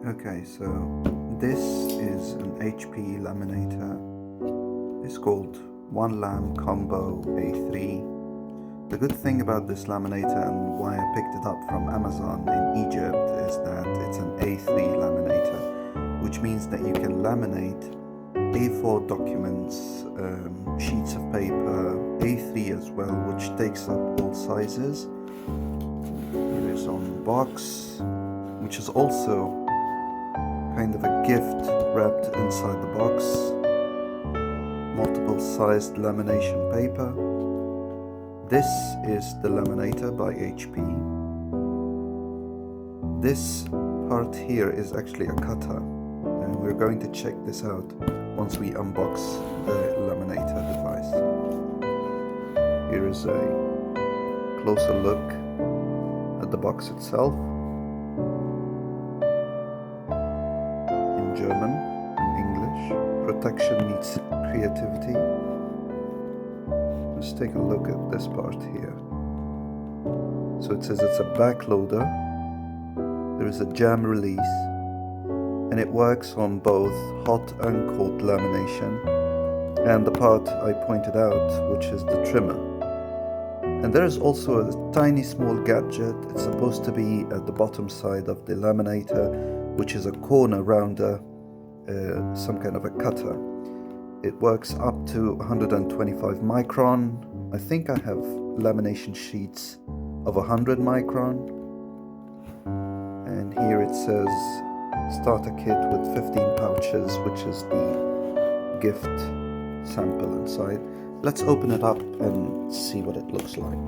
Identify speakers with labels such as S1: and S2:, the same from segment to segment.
S1: Okay, so this is an HP laminator. It's called OneLam Combo A3. The good thing about this laminator and why I picked it up from Amazon in Egypt is that it's an A3 laminator, which means that you can laminate A4 documents, sheets of paper, A3 as well, which takes up all sizes. Here is on the box, which is also kind of a gift wrapped inside the box. Multiple sized lamination paper. This is the laminator by HP. This part here is actually a cutter, and we're going to check this out once we unbox the laminator device. Here is a closer look at the box itself. In German and English. Protection meets creativity. Let's take a look at this part here. So it says it's a backloader. There is a jam release, and it works on both hot and cold lamination, and the part I pointed out, which is the trimmer. And there is also a tiny small gadget. It's supposed to be at the bottom side of the laminator, which is a corner rounder, some kind of a cutter. It works up to 125 micron. I think I have lamination sheets of 100 micron. And here it says starter kit with 15 pouches, which is the gift sample inside. Let's open it up and see what it looks like.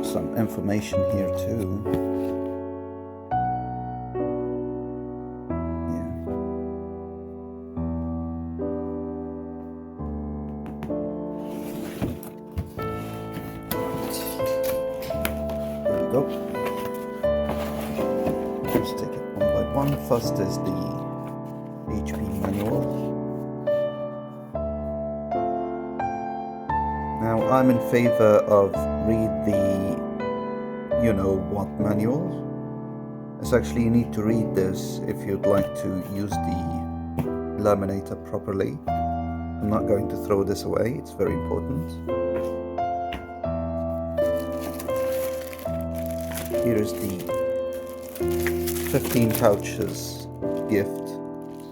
S1: Some information here too. Yeah. There we go. Let's take it one by one. First is the HP manual. Now I'm in favor of read the you-know-what manual. It's actually, you need to read this if you'd like to use the laminator properly. I'm not going to throw this away, it's very important. Here is the 15 pouches gift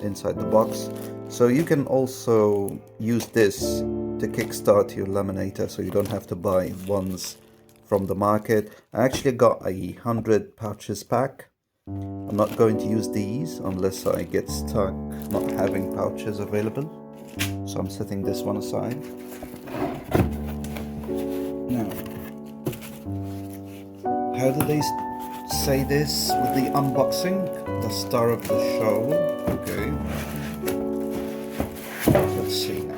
S1: inside the box. So you can also use this to kickstart your laminator, so you don't have to buy ones from the market. I actually got a 100 pouches pack. I'm not going to use these unless I get stuck not having pouches available. So I'm setting this one aside. Now, how do they say this with the unboxing? The star of the show. Okay. Let's see now.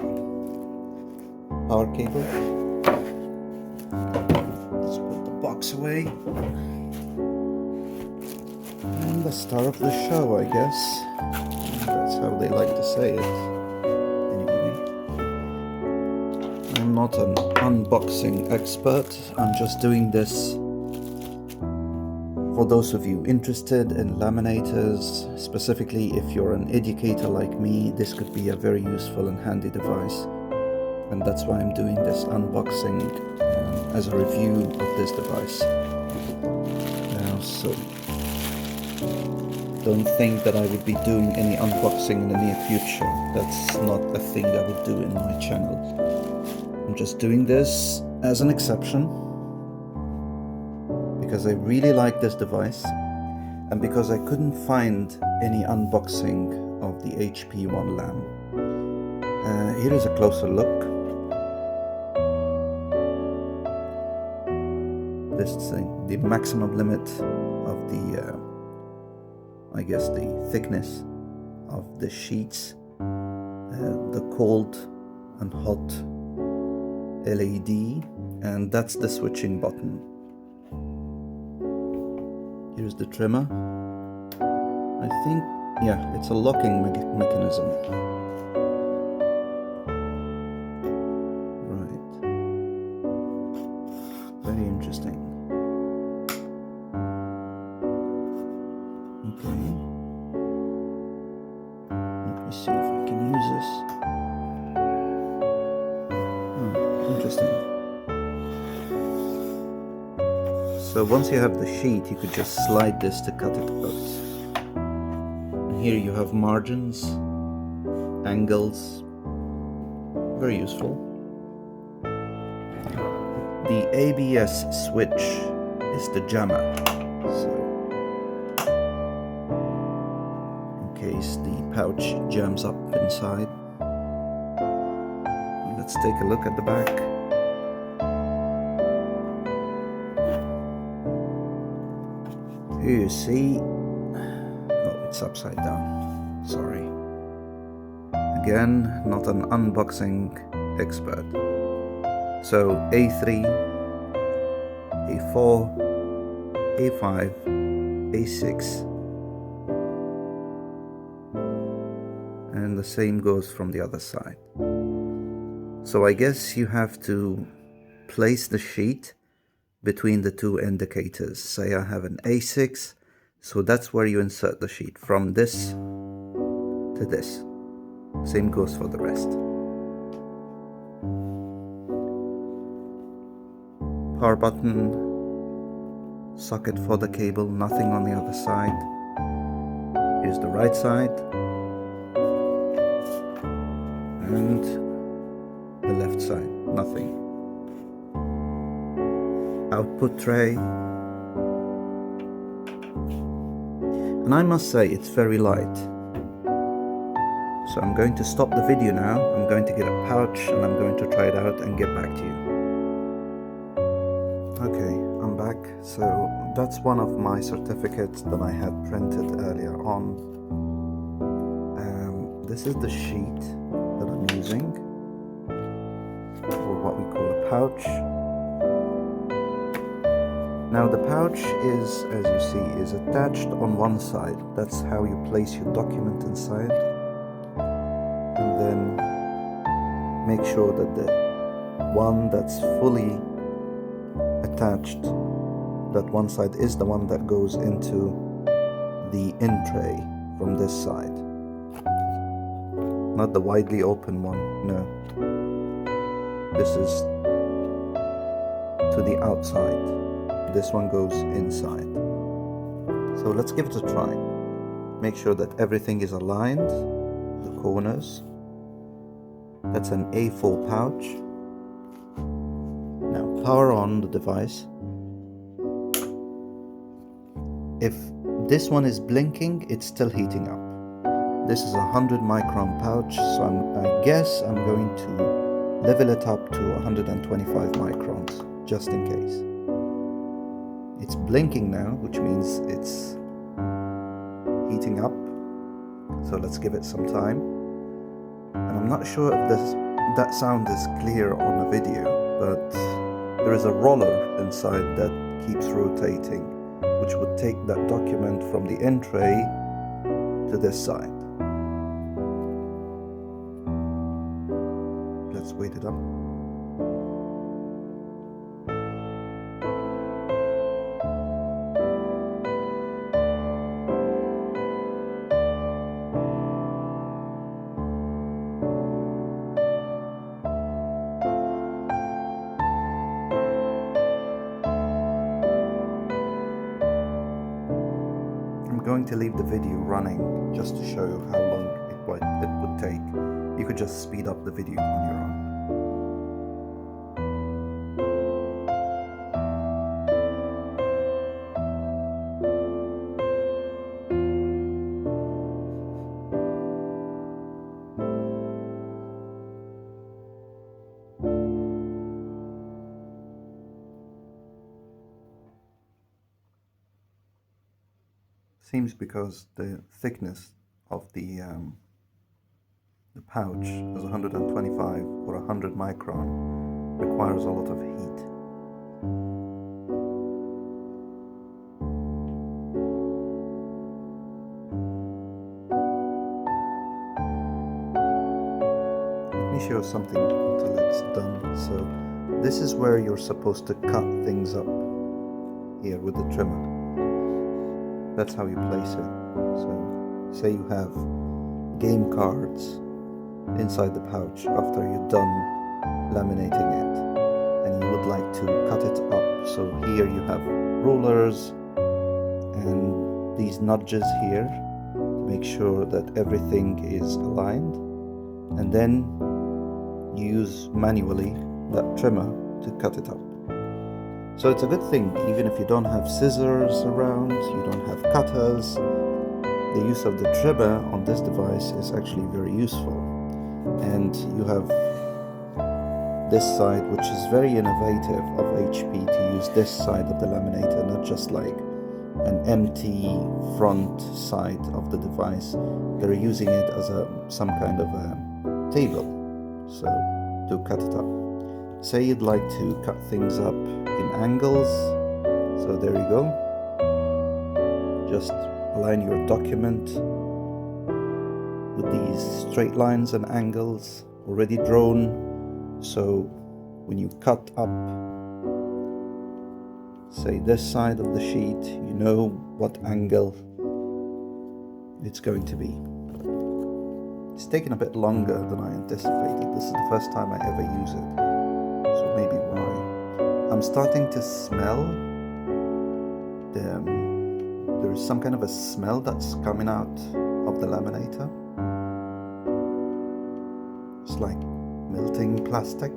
S1: Power cable. Let's put the box away. And the star of the show, I guess. That's how they like to say it. Anyway. I'm not an unboxing expert. I'm just doing this for those of you interested in laminators. Specifically, if you're an educator like me, this could be a very useful and handy device. And that's why I'm doing this unboxing as a review of this device. Now, so don't think that I would be doing any unboxing in the near future. That's not a thing I would do in my channel. I'm just doing this as an exception because I really like this device and because I couldn't find any unboxing of the HP OneLam. Here is a closer look. This is the maximum limit of the, I guess, the thickness of the sheets, the cold and hot LED, and that's the switching button. Here's the trimmer. I think yeah, it's a locking mechanism. Right. Very interesting. Okay. Let me see if I can use this. Oh, interesting. So once you have the sheet, you could just slide this to cut it out. And here you have margins, angles, very useful. The ABS switch is the jammer, so in case the pouch jams up inside. Let's take a look at the back. Here you see, oh, it's upside down, sorry. Again, not an unboxing expert. So A3, A4, A5, A6, and the same goes from the other side. So I guess you have to place the sheet between the two indicators. Say I have an A6, so that's where you insert the sheet, from this to this. Same goes for the rest. Power button, socket for the cable, nothing on the other side. Here's the right side, and the left side, nothing. Output tray. And I must say, it's very light. So I'm going to stop the video now. I'm going to get a pouch and I'm going to try it out and get back to you. Okay, I'm back. So that's one of my certificates that I had printed earlier on. This is the sheet that I'm using, or what we call a pouch. Now the pouch is, as you see, is attached on one side. That's how you place your document inside. And then make sure that the one that's fully attached, that one side is the one that goes into the in tray from this side. Not the widely open one, no. This is to the outside. This one goes inside. So let's give it a try. Make sure that everything is aligned, the corners. That's an A4 pouch. Now power on the device. If this one is blinking, it's still heating up. This is a 100 micron pouch, so I guess I'm going to level it up to 125 microns, just in case. It's blinking now, which means it's heating up. So let's give it some time. And I'm not sure if that sound is clear on the video, but there is a roller inside that keeps rotating, which would take that document from the in tray to this side. Let's wait it up. I'm going to leave the video running just to show you how long it would take. You could just speed up the video on your own. Seems because the thickness of the pouch is 125 or 100 micron, requires a lot of heat. me show something until it's done. So this is where you're supposed to cut things up, here with the trimmer. That's how you place it. So say you have game cards inside the pouch after you're done laminating it, and you would like to cut it up. So here you have rulers and these nudges here to make sure that everything is aligned, and then you use manually that trimmer to cut it up. So it's a good thing, even if you don't have scissors around, you don't have cutters, the use of the trimmer on this device is actually very useful. And you have this side, which is very innovative of HP, to use this side of the laminator, not just like an empty front side of the device. They're using it as some kind of a table, so to cut it up. Say you'd like to cut things up in angles, so there you go. Just align your document with these straight lines and angles already drawn, so when you cut up, say this side of the sheet, you know what angle it's going to be. It's taken a bit longer than I anticipated. This is the first time I ever use it, so maybe why. I'm starting to smell there's some kind of a smell that's coming out of the laminator. It's like melting plastic.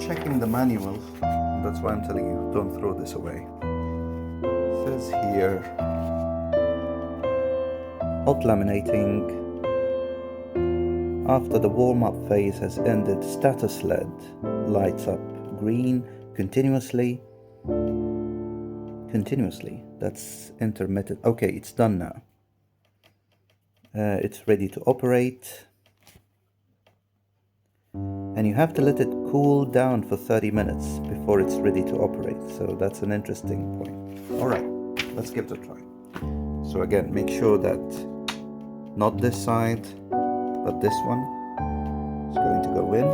S1: Checking the manual, that's why I'm telling you, don't throw this away. It says here, hot laminating. After the warm-up phase has ended, status LED lights up green continuously. That's intermittent. Okay, it's done now. It's ready to operate. And you have to let it cool down for 30 minutes before it's ready to operate. So that's an interesting point. All right, let's give it a try. So again, make sure that not this side, but this one is going to go in.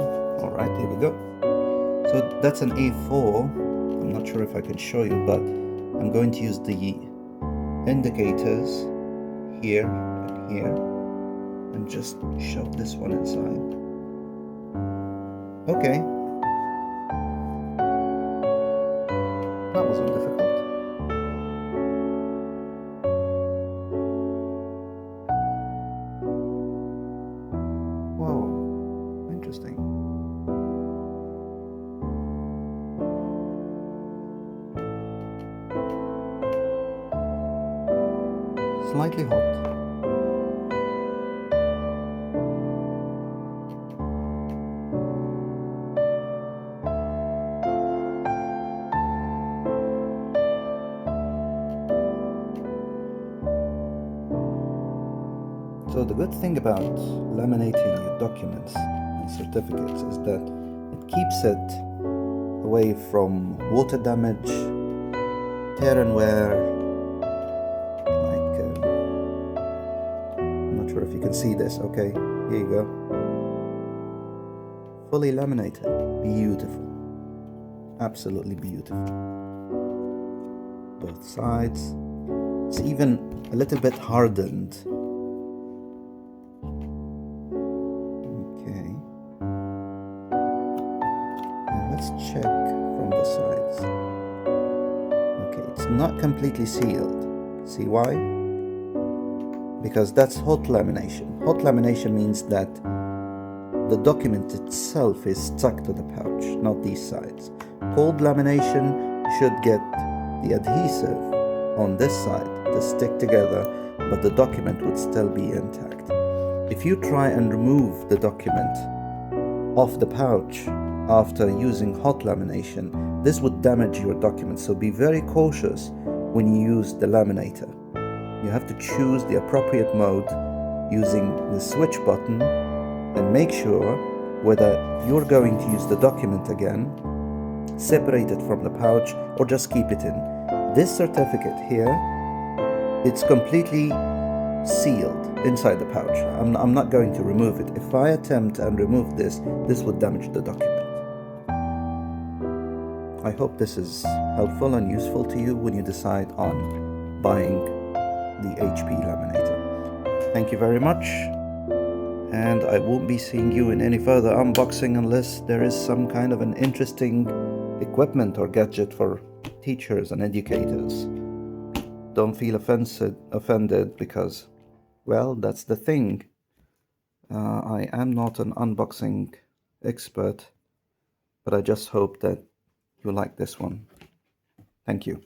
S1: All right, here we go. So that's an A4. I'm not sure if I can show you, but I'm going to use the indicators here and here and just shove this one inside. Okay, that wasn't difficult. Whoa, interesting. Slightly hot. So the good thing about laminating your documents and certificates is that it keeps it away from water damage, tear and wear. Like, I'm not sure if you can see this. Okay, here you go. Fully laminated. Beautiful. Absolutely beautiful. Both sides. It's even a little bit hardened. Check from the sides. Okay, it's not completely sealed. See why? Because that's hot lamination. Hot lamination means that the document itself is stuck to the pouch, not these sides. Cold lamination should get the adhesive on this side to stick together, but the document would still be intact. If you try and remove the document off the pouch after using hot lamination, this would damage your document, so be very cautious when you use the laminator. You have to choose the appropriate mode using the switch button and make sure whether you're going to use the document again, separate it from the pouch, or just keep it in. This certificate here, it's completely sealed inside the pouch. I'm not going to remove it. If I attempt and remove this, this would damage the document. I hope this is helpful and useful to you when you decide on buying the HP laminator. Thank you very much, and I won't be seeing you in any further unboxing unless there is some kind of an interesting equipment or gadget for teachers and educators. Don't feel offended because, well, that's the thing. I am not an unboxing expert, but I just hope that you like this one. Thank you.